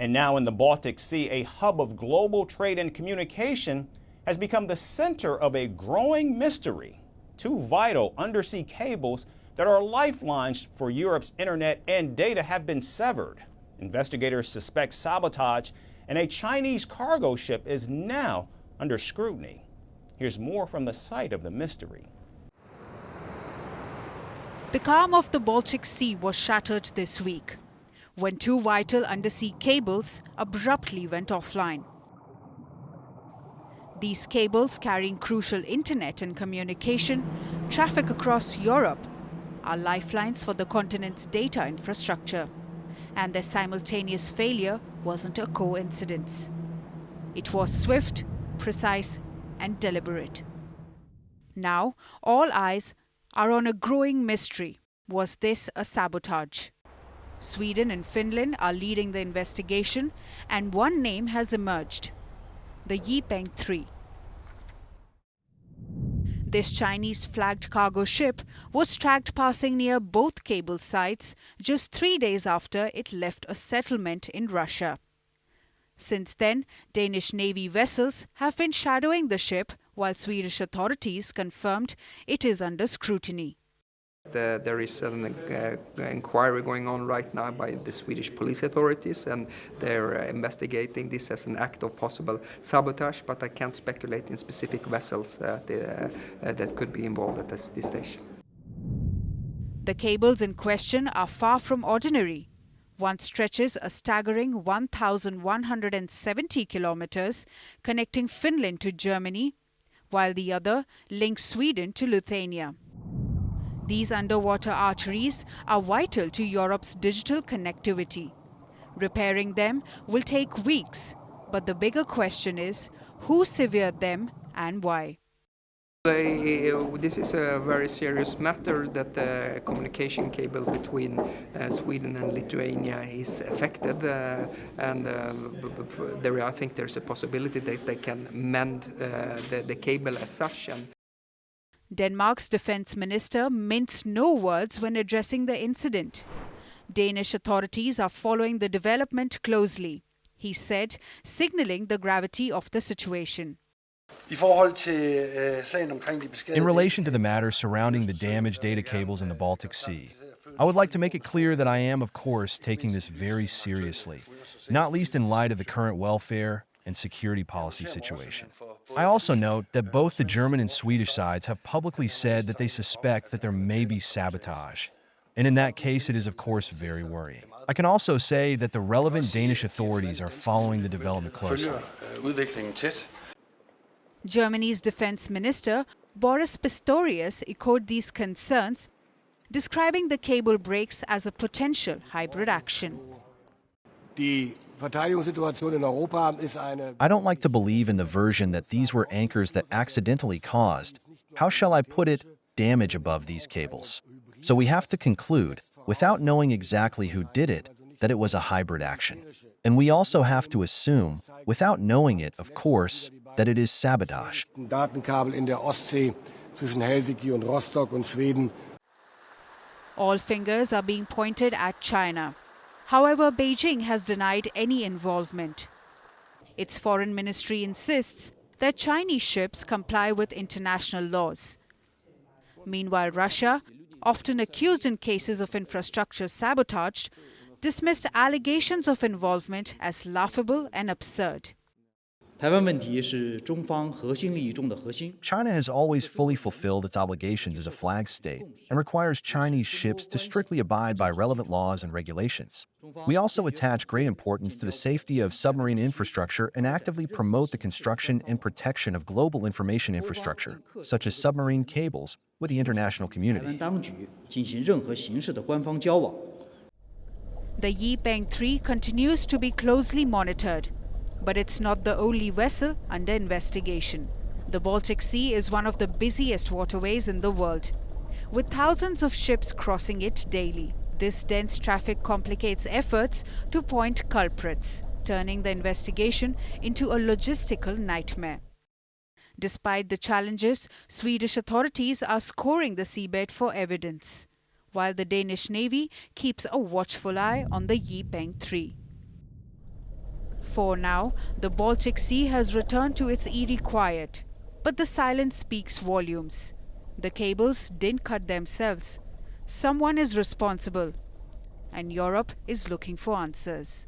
And now in the Baltic Sea, a hub of global trade and communication has become the center of a growing mystery. Two vital undersea cables that are lifelines for Europe's internet and data have been severed. Investigators suspect sabotage, and a Chinese cargo ship is now under scrutiny. Here's more from the site of the mystery. The calm of the Baltic Sea was shattered this week when two vital undersea cables abruptly went offline. These cables, carrying crucial internet and communication traffic across Europe, are lifelines for the continent's data infrastructure. And their simultaneous failure wasn't a coincidence. It was swift, precise, and deliberate. Now, all eyes are on a growing mystery. Was this a sabotage? Sweden and Finland are leading the investigation, and one name has emerged: the Peng 3. This Chinese-flagged cargo ship was tracked passing near both cable sites just 3 days after it left a settlement in Russia. Since then, Danish Navy vessels have been shadowing the ship, while Swedish authorities confirmed it is under scrutiny. There is an inquiry going on right now by the Swedish police authorities, and they're investigating this as an act of possible sabotage, but I can't speculate in specific vessels that could be involved at this stage. The cables in question are far from ordinary. One stretches a staggering 1,170 kilometers, connecting Finland to Germany, while the other links Sweden to Lithuania. These underwater arteries are vital to Europe's digital connectivity. Repairing them will take weeks, but the bigger question is who severed them and why. This is a very serious matter, that the communication cable between Sweden and Lithuania is affected, and I think there's a possibility that they can mend the cable as such. Denmark's defense minister minced no words when addressing the incident. Danish authorities are following the development closely, he said, signaling the gravity of the situation. In relation to the matter surrounding the damaged data cables in the Baltic Sea, I would like to make it clear that I am, of course, taking this very seriously, not least in light of the current welfare and security policy situation. I also note that both the German and Swedish sides have publicly said that they suspect that there may be sabotage. And in that case, it is, of course, very worrying. I can also say that the relevant Danish authorities are following the development closely. Germany's defense minister, Boris Pistorius, echoed these concerns, describing the cable breaks as a potential hybrid action. I don't like to believe in the version that these were anchors that accidentally caused, how shall I put it, damage above these cables. So we have to conclude, without knowing exactly who did it, that it was a hybrid action. And we also have to assume, without knowing it, of course, that it is sabotage. All fingers are being pointed at China. However, Beijing has denied any involvement. Its foreign ministry insists that Chinese ships comply with international laws. Meanwhile, Russia, often accused in cases of infrastructure sabotage, dismissed allegations of involvement as laughable and absurd. China has always fully fulfilled its obligations as a flag state and requires Chinese ships to strictly abide by relevant laws and regulations. We also attach great importance to the safety of submarine infrastructure and actively promote the construction and protection of global information infrastructure, such as submarine cables, with the international community. The Peng 3 continues to be closely monitored. But it's not the only vessel under investigation. The Baltic Sea is one of the busiest waterways in the world, with thousands of ships crossing it daily. This dense traffic complicates efforts to point culprits, turning the investigation into a logistical nightmare. Despite the challenges, Swedish authorities are scoring the seabed for evidence, while the Danish Navy keeps a watchful eye on the Peng 3. For now, the Baltic Sea has returned to its eerie quiet. But the silence speaks volumes. The cables didn't cut themselves. Someone is responsible. And Europe is looking for answers.